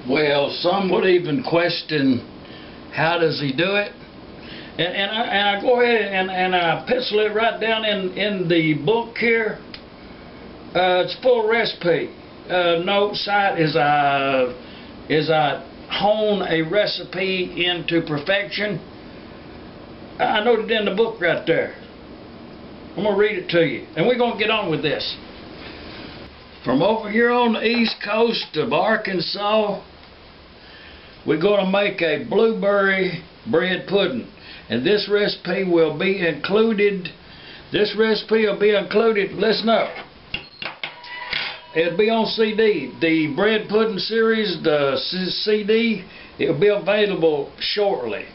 Well, some would even question, how does he do it? And I go ahead and I pencil it right down in the book here. It's full of recipe notes as I hone a recipe into perfection. I noted in the book right there. I'm going to read it to you, and we're going to get on with this. From over here on the east coast of Arkansas, we're going to make a blueberry bread pudding. And this recipe will be included. Listen up. It'll be on CD. The bread pudding series, the CD, it'll be available shortly.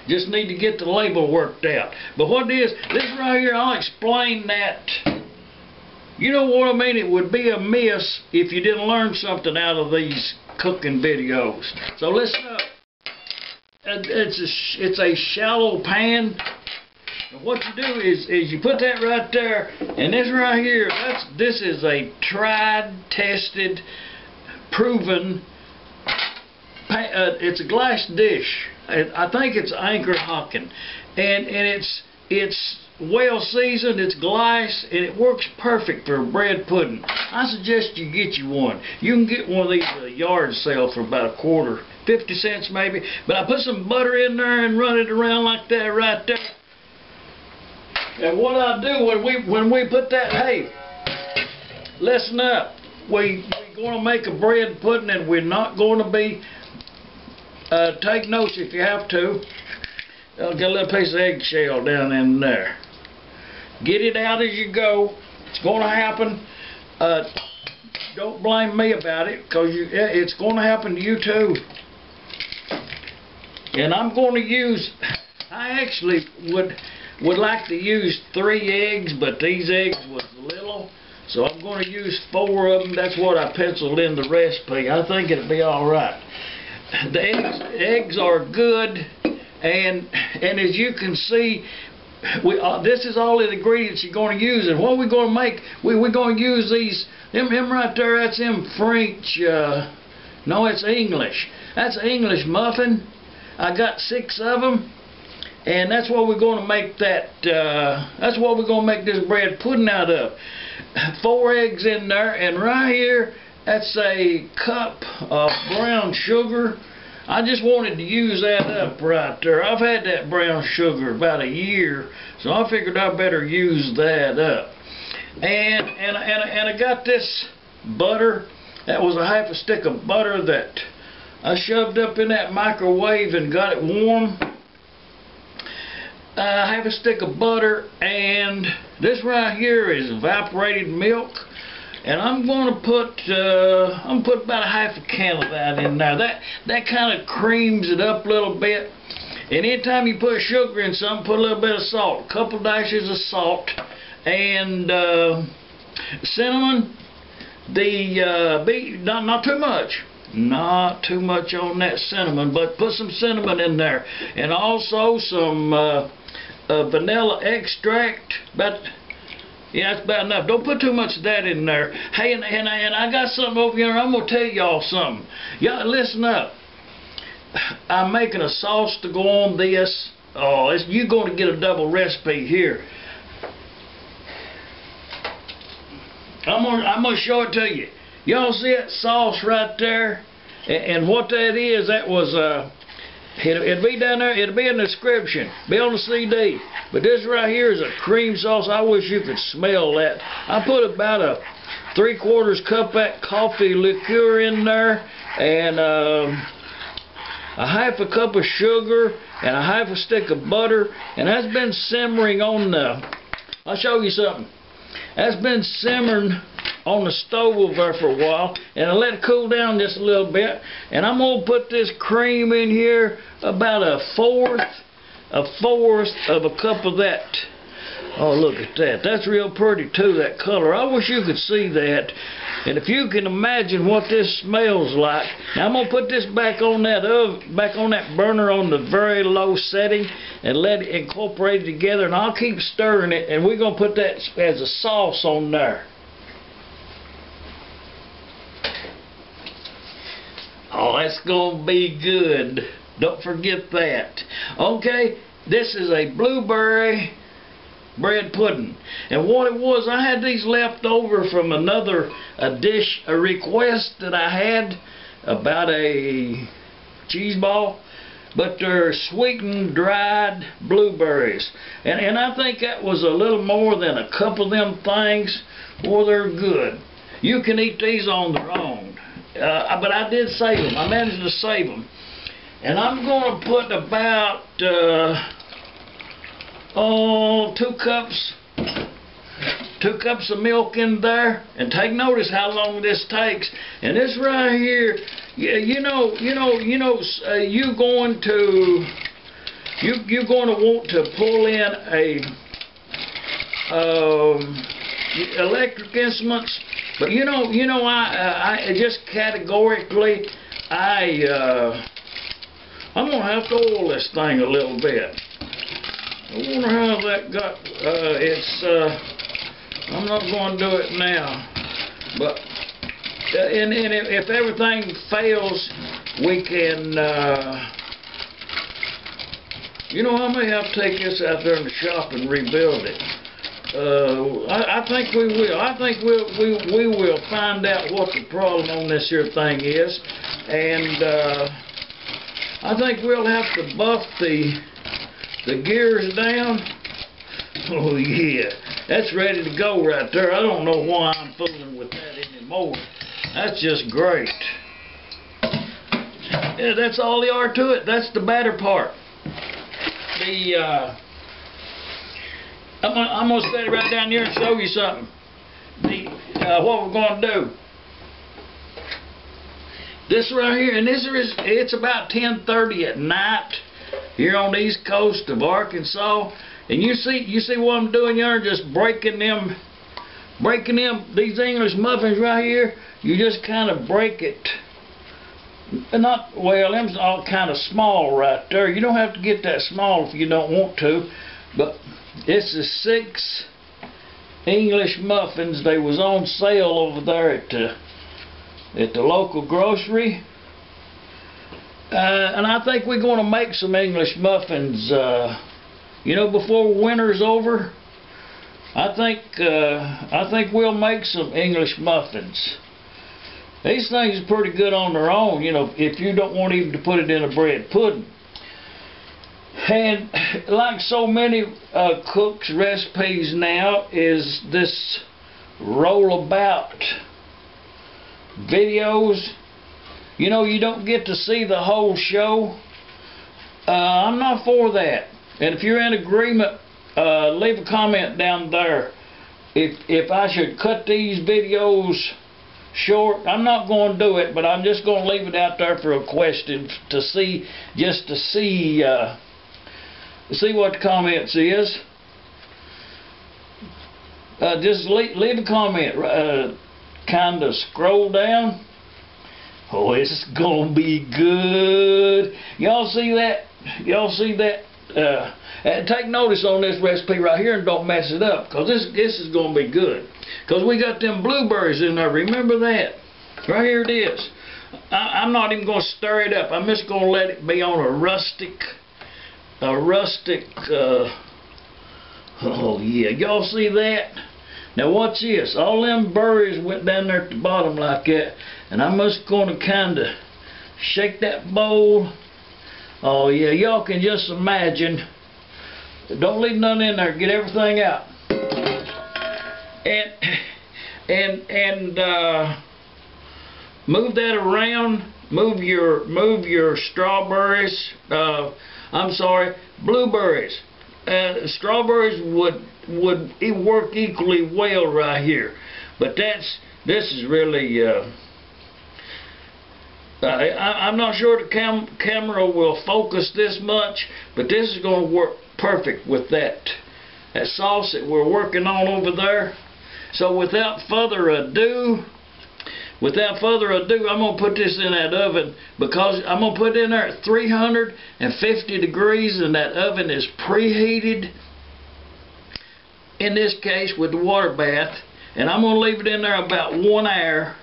Just need to get the label worked out. But what it is, this right here, I'll explain that. You know what I mean? It would be a miss if you didn't learn something out of these cooking videos. So listen up. It's a shallow pan. And what you do is you put that right there, and this right here, this is a tried, tested, proven pan. It's a glass dish. I think it's Anchor Hocking, and it's well seasoned. It's glass, and it works perfect for bread pudding. I suggest you get you one. You can get one of these at a yard sale for about a quarter, 50 cents maybe. But I put some butter in there and run it around like that right there. And what I do when we put that, hey, listen up. We're going to make a bread pudding, and we're not going to be. Take notes if you have to. I'll get a little piece of eggshell down in there. Get it out as you go. It's going to happen. Don't blame me about it, because it's going to happen to you too. And I'm going to use, I actually would like to use 3 eggs, but these eggs was little, so I'm going to use 4 of them. That's what I penciled in the recipe. I think it'll be all right. The eggs are good, and as you can see, this is all the ingredients you're going to use. And what we're going to make, we're going to use these, them right there, that's them French, no, it's English. That's English muffin. I got 6 of them, and that's what we're going to make that's what we're going to make this bread pudding out of. 4 eggs in there, and right here, that's a cup of brown sugar. I just wanted to use that up right there. I've had that brown sugar about a year, so I figured I better use that up. And I got this butter. That was a half a stick of butter that I shoved up in that microwave and got it warm. Half a stick of butter, and this right here is evaporated milk. And I'm going to put about a half a can of that in there. That kind of creams it up a little bit. And anytime you put sugar in something, put a little bit of salt, a couple dashes of salt, and cinnamon. Not too much. Not too much on that cinnamon, but put some cinnamon in there, and also some vanilla extract. Yeah, that's about enough. Don't put too much of that in there. Hey, and I got something over here. I'm going to tell y'all something. Y'all listen up. I'm making a sauce to go on this. Oh, you're going to get a double recipe here. I'm going to show it to you. Y'all see that sauce right there? And what that is, that was it'll be down there. It'll be in the description. Be on the CD. But this right here is a cream sauce. I wish you could smell that. I put about a 3/4 cup of that coffee liqueur in there, and a half a cup of sugar, and a half a stick of butter, and that's been simmering on the. I'll show you something. That's been simmering on the stove over there for a while, and I let it cool down just a little bit. And I'm gonna put this cream in here, about a fourth of a cup of that. Oh, look at that. That's real pretty too, that color. I wish you could see that. And if you can imagine what this smells like. Now I'm gonna put this back on that burner on the very low setting and let it incorporate it together, and I'll keep stirring it, and we're gonna put that as a sauce on there. it's going to be good. Don't forget that. Okay, this is a blueberry bread pudding. And what it was, I had these left over from another a request that I had about a cheese ball. But they're sweetened, dried blueberries. And I think that was a little more than a couple of them things. Boy, they're good. You can eat these on their own. But I did save them. I managed to save them. And I'm going to put about 2 cups of milk in there, and take notice how long this takes. And this right here, you're going to want to pull in electric instruments. But I just categorically I'm gonna have to oil this thing a little bit. I wonder how that got. I'm not going to do it now, but and if everything fails, we can. I may have to take this out there in the shop and rebuild it. I think we will. I think we will find out what the problem on this here thing is, and I think we'll have to buff the gears down. Oh yeah, that's ready to go right there. I don't know why I'm fooling with that anymore. That's just great. Yeah, that's all there are to it. That's the batter part. I'm gonna set it right down here and show you something. What we're gonna do. This right here, and it's about 10:30 at night here on the east coast of Arkansas. And you see what I'm doing here? Just breaking them these English muffins right here. You just kind of break it. Them's all kind of small right there. You don't have to get that small if you don't want to. But this is 6 English muffins. They was on sale over there at the local grocery. And I think we're going to make some English muffins, before winter's over. I think we'll make some English muffins. These things are pretty good on their own, if you don't want even to put it in a bread pudding. And like so many cooks' recipes now is this roll about videos. You don't get to see the whole show. I'm not for that. And if you're in agreement, leave a comment down there. If I should cut these videos short, I'm not going to do it, but I'm just going to leave it out there for a question to see, just to see what the comments is. Just leave a comment. Kind of scroll down. Oh, it's gonna be good. Y'all see that? Y'all see that? And take notice on this recipe right here and don't mess it up, because this is gonna be good. Because we got them blueberries in there. Remember that? Right here it is. I'm not even gonna stir it up. I'm just gonna let it be on a rustic. Oh yeah, y'all see that? Now watch this. All them berries went down there at the bottom like that. And I'm just going to kind of shake that bowl. Oh yeah, y'all can just imagine. Don't leave nothing in there. Get everything out. And move that around. Move your strawberries. Blueberries. Strawberries would work equally well right here, but this is really. I'm not sure the camera will focus this much, but this is going to work perfect with that sauce that we're working on over there. So without further ado, I'm going to put this in that oven, because I'm going to put it in there at 350 degrees, and that oven is preheated, in this case with the water bath, and I'm going to leave it in there about 1 hour,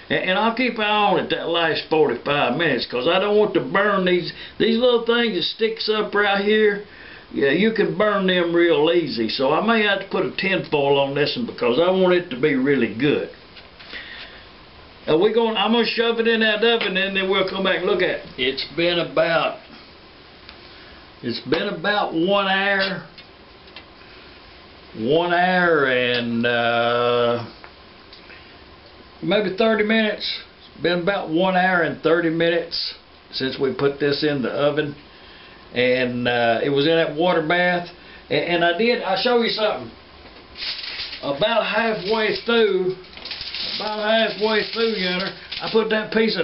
And I'll keep an eye on it that last 45 minutes, because I don't want to burn these little things that sticks up right here. Yeah, you can burn them real easy. So I may have to put a tin foil on this one because I want it to be really good. I'm gonna shove it in that oven, and then we'll come back and look at it. It's been about 1 hour. 1 hour and maybe 30 minutes. It's been about 1 hour and 30 minutes since we put this in the oven, and it was in that water bath. And I'll show you something. About halfway through, Yunner, I put that piece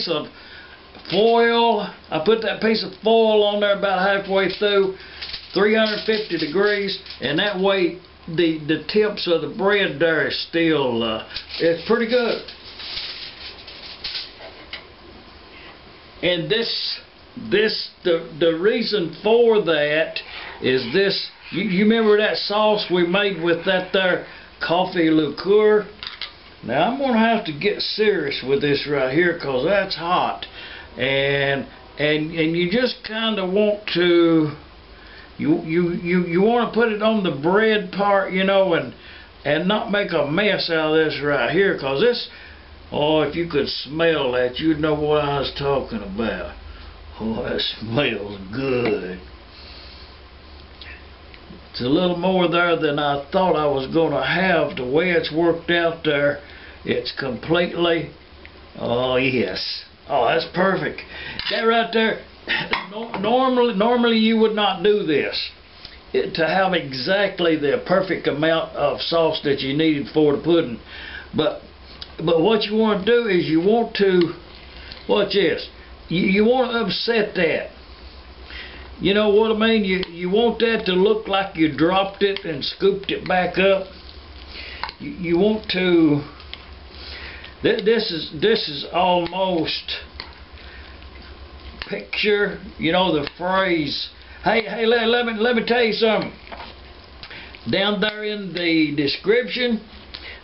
of foil. I put that piece of foil on there about halfway through, 350 degrees, and that way the tips of the bread there is still it's pretty good. And the reason for that is this. You remember that sauce we made with that there coffee liqueur? Now I'm gonna have to get serious with this right here, because that's hot, and you just kind of want to you want to put it on the bread part, you know, and not make a mess out of this right here, because this, oh, if you could smell that, you'd know what I was talking about. Oh, that smells good. It's a little more there than I thought I was going to have. The way it's worked out there, it's completely, oh yes, oh, that's perfect. That right there, normally you would not do this to have exactly the perfect amount of sauce that you needed for the pudding. But what you want to do is you want to, watch this, you want to upset that. You know what I mean? You want that to look like you dropped it and scooped it back up. You want to. This is almost picture. You know the phrase. Hey, let me tell you something. Down there in the description,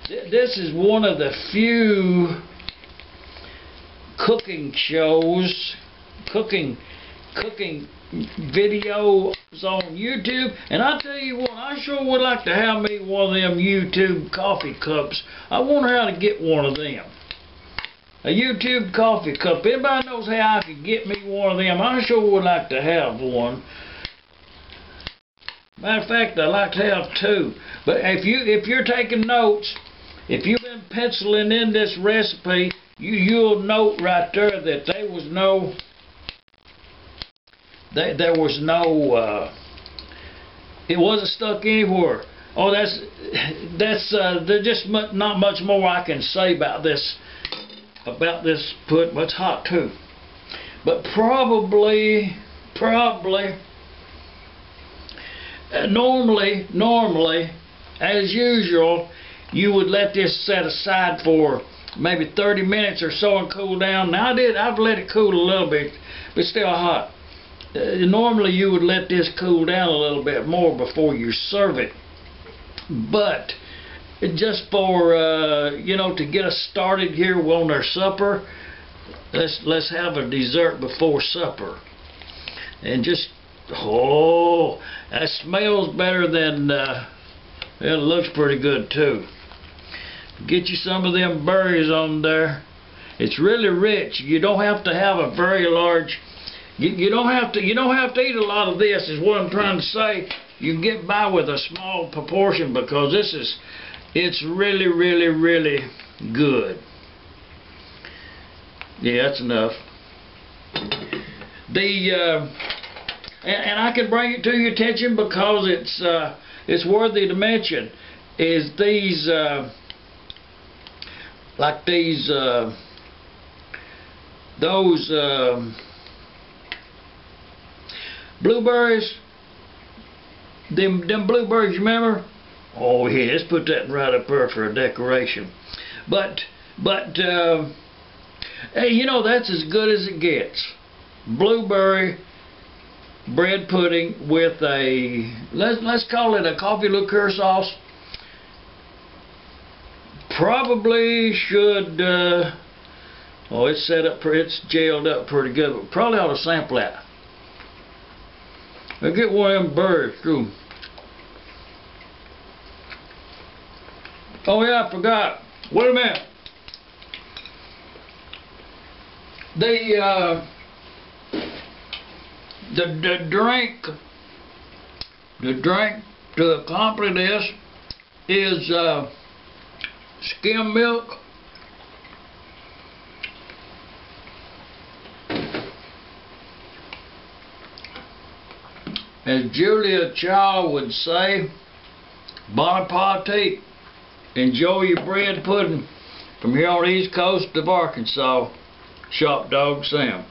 this is one of the few cooking shows, cooking videos on YouTube, and I tell you what, I sure would like to have me one of them YouTube coffee cups. I wonder how to get one of them. A YouTube coffee cup. Anybody knows how I could get me one of them? I sure would like to have one. Matter of fact, I'd like to have two. But if you're taking notes, if you've been penciling in this recipe, you'll note right there that there was no it wasn't stuck anywhere. Oh, there's just not much more I can say about this pudding. It's hot too, but probably normally as usual you would let this set aside for maybe 30 minutes or so and cool down. Now I've let it cool a little bit, but still hot. Normally you would let this cool down a little bit more before you serve it, but just for you know, to get us started here on our supper, let's have a dessert before supper. And just, oh, that smells better than it looks pretty good too. Get you some of them berries on there. It's really rich. You don't have to have a very large. You don't have to eat a lot of this, is what I'm trying to say. You can get by with a small proportion, because it's really good. Yeah, that's enough. And I can bring it to your attention because it's worthy to mention, is these like these those blueberries, them blueberries, you remember? Oh yeah, let's put that right up there for a decoration. But hey, you know, that's as good as it gets. Blueberry bread pudding with let's call it a coffee liqueur sauce. probably should, oh, it's set up, it's gelled up pretty good, but probably ought to sample that. I'll get one of them birds too. Oh yeah, I forgot. Wait a minute. The drink to accompany this is skim milk, as Julia Child would say, bon appetit. Enjoy your bread pudding from here on the east coast of Arkansas. Shop Dog Sam.